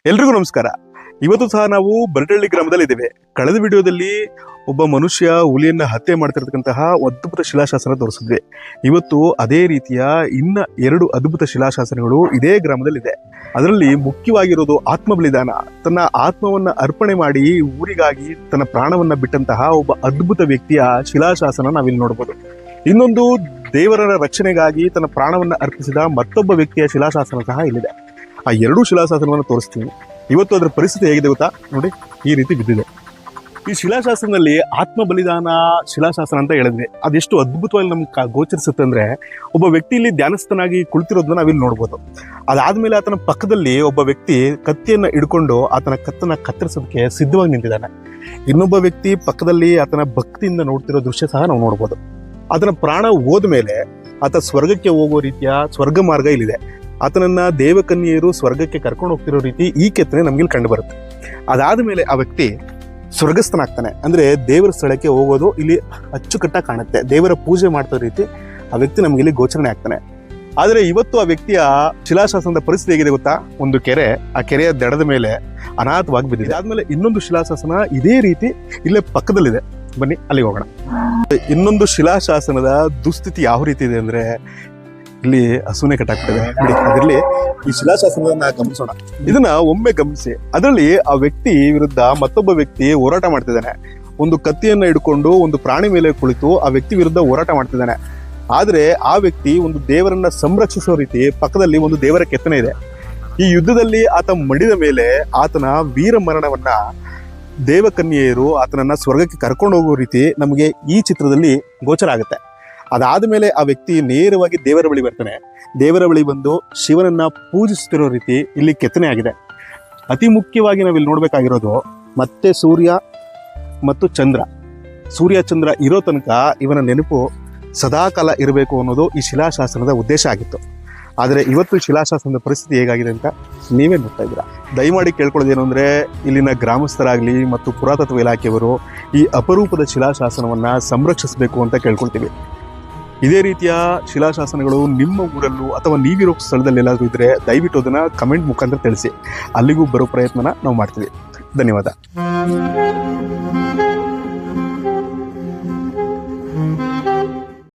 ಎಲ್ರಿಗೂ ನಮಸ್ಕಾರ. ಇವತ್ತು ಸಹ ನಾವು ಬರಟಳ್ಳಿ ಗ್ರಾಮದಲ್ಲಿ ಇದ್ದೇವೆ. ಕಳೆದ ವಿಡಿಯೋದಲ್ಲಿ ಒಬ್ಬ ಮನುಷ್ಯ ಹುಲಿಯನ್ನ ಹತ್ಯೆ ಮಾಡ್ತಿರ್ತಕ್ಕಂತಹ ಅದ್ಭುತ ಶಿಲಾಶಾಸನ ತೋರಿಸಿದ್ವಿ. ಇವತ್ತು ಅದೇ ರೀತಿಯ ಇನ್ನ 2 ಅದ್ಭುತ ಶಿಲಾಶಾಸನಗಳು ಇದೇ ಗ್ರಾಮದಲ್ಲಿದೆ. ಅದರಲ್ಲಿ ಮುಖ್ಯವಾಗಿರೋದು ಆತ್ಮ ಬಲಿದಾನ. ತನ್ನ ಆತ್ಮವನ್ನ ಅರ್ಪಣೆ ಮಾಡಿ ಊರಿಗಾಗಿ ತನ್ನ ಪ್ರಾಣವನ್ನ ಬಿಟ್ಟಂತಹ ಒಬ್ಬ ಅದ್ಭುತ ವ್ಯಕ್ತಿಯ ಶಿಲಾಶಾಸನ ನಾವಿಲ್ಲಿ ನೋಡಬಹುದು. ಇನ್ನೊಂದು ದೇವರ ರಕ್ಷಣೆಗಾಗಿ ತನ್ನ ಪ್ರಾಣವನ್ನ ಅರ್ಪಿಸಿದ ಮತ್ತೊಬ್ಬ ವ್ಯಕ್ತಿಯ ಶಿಲಾಶಾಸನ ಸಹ ಇಲ್ಲಿದೆ. ಆ 2 ಶಿಲಾಶಾಸನವನ್ನು ತೋರಿಸ್ತೀವಿ. ಇವತ್ತು ಅದರ ಪರಿಸ್ಥಿತಿ ಹೇಗಿದೆ ಗೊತ್ತಾ? ನೋಡಿ, ಈ ರೀತಿ ಬಿದ್ದಿದೆ. ಈ ಶಿಲಾಶಾಸನದಲ್ಲಿ ಆತ್ಮ ಬಲಿದಾನ ಶಿಲಾಶಾಸನ ಅಂತ ಹೇಳಿದ್ವಿ. ಅದೆಷ್ಟು ಅದ್ಭುತವಾಗಿ ನಮ್ಗೆ ಗೋಚರಿಸುತ್ತೆ ಅಂದ್ರೆ, ಒಬ್ಬ ವ್ಯಕ್ತಿ ಇಲ್ಲಿ ಧ್ಯಾನಸ್ಥನಾಗಿ ಕುಳಿತಿರೋದನ್ನ ನಾವಿಲ್ಲಿ ನೋಡ್ಬೋದು. ಅದಾದ್ಮೇಲೆ ಆತನ ಪಕ್ಕದಲ್ಲಿ ಒಬ್ಬ ವ್ಯಕ್ತಿ ಕತ್ತಿಯನ್ನ ಹಿಡ್ಕೊಂಡು ಆತನ ಕತ್ತನ್ನ ಕತ್ತರಿಸೋದಕ್ಕೆ ಸಿದ್ಧವಾಗಿ ನಿಂತಿದ್ದಾನೆ. ಇನ್ನೊಬ್ಬ ವ್ಯಕ್ತಿ ಪಕ್ಕದಲ್ಲಿ ಆತನ ಭಕ್ತಿಯಿಂದ ನೋಡ್ತಿರೋ ದೃಶ್ಯ ಸಹ ನಾವು ನೋಡ್ಬೋದು. ಆತನ ಪ್ರಾಣ ಹೋದ ಮೇಲೆ ಆತ ಸ್ವರ್ಗಕ್ಕೆ ಹೋಗೋ ರೀತಿಯ ಸ್ವರ್ಗ ಮಾರ್ಗ ಇಲ್ಲಿದೆ. ಆತನನ್ನ ದೇವಕನ್ಯೆಯರು ಸ್ವರ್ಗಕ್ಕೆ ಕರ್ಕೊಂಡು ಹೋಗ್ತಿರೋ ರೀತಿ ಈ ಕೆತ್ತನೆ ನಮ್ಗೆ ಇಲ್ಲಿ ಕಂಡು ಬರುತ್ತೆ. ಅದಾದ ಮೇಲೆ ಆ ವ್ಯಕ್ತಿ ಸ್ವರ್ಗಸ್ಥನಾಗ್ತಾನೆ. ಅಂದ್ರೆ ದೇವರ ಸ್ಥಳಕ್ಕೆ ಹೋಗೋದು ಇಲ್ಲಿ ಅಚ್ಚುಕಟ್ಟಾಗಿ ಕಾಣುತ್ತೆ. ದೇವರ ಪೂಜೆ ಮಾಡ್ತಾ ರೀತಿ ಆ ವ್ಯಕ್ತಿ ನಮ್ಗೆ ಇಲ್ಲಿ ಗೋಚರಣೆ ಆಗ್ತಾನೆ. ಆದ್ರೆ ಇವತ್ತು ಆ ವ್ಯಕ್ತಿಯ ಶಿಲಾಶಾಸನದ ಪರಿಸ್ಥಿತಿ ಹೇಗಿದೆ ಗೊತ್ತಾ? ಒಂದು ಕೆರೆ, ಆ ಕೆರೆಯ ದಡದ ಮೇಲೆ ಅನಾಥವಾಗಿ ಬಿದ್ದಿದೆ. ಆದ್ಮೇಲೆ ಇನ್ನೊಂದು ಶಿಲಾಶಾಸನ ಇದೇ ರೀತಿ ಇಲ್ಲೇ ಪಕ್ಕದಲ್ಲಿದೆ. ಬನ್ನಿ ಅಲ್ಲಿಗೆ ಹೋಗೋಣ. ಇನ್ನೊಂದು ಶಿಲಾಶಾಸನದ ದುಸ್ಥಿತಿ ಯಾವ ರೀತಿ ಇದೆ ಅಂದ್ರೆ, ಇಲ್ಲಿ ಹಸುನೆ ಕಟ್ಟಾಕ್ಬಿಟ್ಟಿದೆ ಬಿಡಿ. ಅದರಲ್ಲಿ ಈ ಶಿಲಾಶಾಸನವನ್ನ ಗಮನಿಸೋಣ. ಇದನ್ನ ಒಮ್ಮೆ ಗಮನಿಸಿ. ಅದರಲ್ಲಿ ಆ ವ್ಯಕ್ತಿ ವಿರುದ್ಧ ಮತ್ತೊಬ್ಬ ವ್ಯಕ್ತಿ ಹೋರಾಟ ಮಾಡ್ತಿದ್ದಾನೆ. ಒಂದು ಕತ್ತಿಯನ್ನ ಹಿಡ್ಕೊಂಡು ಒಂದು ಪ್ರಾಣಿ ಮೇಲೆ ಕುಳಿತು ಆ ವ್ಯಕ್ತಿ ವಿರುದ್ಧ ಹೋರಾಟ ಮಾಡ್ತಿದ್ದಾನೆ. ಆದ್ರೆ ಆ ವ್ಯಕ್ತಿ ಒಂದು ದೇವರನ್ನ ಸಂರಕ್ಷಿಸೋ ರೀತಿ ಪಕ್ಕದಲ್ಲಿ ಒಂದು ದೇವರ ಕೆತ್ತನೆ ಇದೆ. ಈ ಯುದ್ಧದಲ್ಲಿ ಆತ ಮಡಿದ ಮೇಲೆ ಆತನ ವೀರ ಮರಣವನ್ನ ದೇವಕನ್ಯೆಯರು ಆತನನ್ನ ಸ್ವರ್ಗಕ್ಕೆ ಕರ್ಕೊಂಡು ಹೋಗೋ ರೀತಿ ನಮಗೆ ಈ ಚಿತ್ರದಲ್ಲಿ ಗೋಚರ ಆಗುತ್ತೆ. ಅದಾದ ಮೇಲೆ ಆ ವ್ಯಕ್ತಿ ನೇರವಾಗಿ ದೇವರ ಬಳಿ ಬರ್ತಾನೆ. ದೇವರ ಬಳಿ ಬಂದು ಶಿವನನ್ನ ಪೂಜಿಸುತ್ತಿರೋ ರೀತಿ ಇಲ್ಲಿ ಕೆತ್ತನೆ ಆಗಿದೆ. ಅತಿ ಮುಖ್ಯವಾಗಿ ನಾವಿಲ್ಲಿ ನೋಡ್ಬೇಕಾಗಿರೋದು ಮತ್ತೆ ಸೂರ್ಯ ಮತ್ತು ಚಂದ್ರ. ಸೂರ್ಯ ಚಂದ್ರ ಇರೋ ತನಕ ಇವನ ನೆನಪು ಸದಾಕಾಲ ಇರಬೇಕು ಅನ್ನೋದು ಈ ಶಿಲಾಶಾಸನದ ಉದ್ದೇಶ ಆಗಿತ್ತು. ಆದರೆ ಇವತ್ತು ಶಿಲಾಶಾಸನದ ಪರಿಸ್ಥಿತಿ ಹೇಗಾಗಿದೆ ಅಂತ ನೀವೇ ನೋಡ್ತಾ ಇದ್ದೀರಾ. ದಯಮಾಡಿ ಕೇಳ್ಕೊಳ್ಳೋದೇನು ಅಂದರೆ, ಇಲ್ಲಿನ ಗ್ರಾಮಸ್ಥರಾಗಲಿ ಮತ್ತು ಪುರಾತತ್ವ ಇಲಾಖೆಯವರು ಈ ಅಪರೂಪದ ಶಿಲಾಶಾಸನವನ್ನು ಸಂರಕ್ಷಿಸಬೇಕು ಅಂತ ಕೇಳ್ಕೊಳ್ತೀವಿ. ಇದೇ ರೀತಿಯ ಶಿಲಾಶಾಸನಗಳು ನಿಮ್ಮ ಊರಲ್ಲೂ ಅಥವಾ ನೀವಿರೋ ಸ್ಥಳದಲ್ಲಿ ಎಲ್ಲಾದರೂ ಇದ್ದರೆ ದಯವಿಟ್ಟು ಅದನ್ನು ಕಮೆಂಟ್ ಮುಖಾಂತರ ತಿಳಿಸಿ. ಅಲ್ಲಿಗೂ ಬರೋ ಪ್ರಯತ್ನನ ನಾವು ಮಾಡ್ತೀವಿ. ಧನ್ಯವಾದ.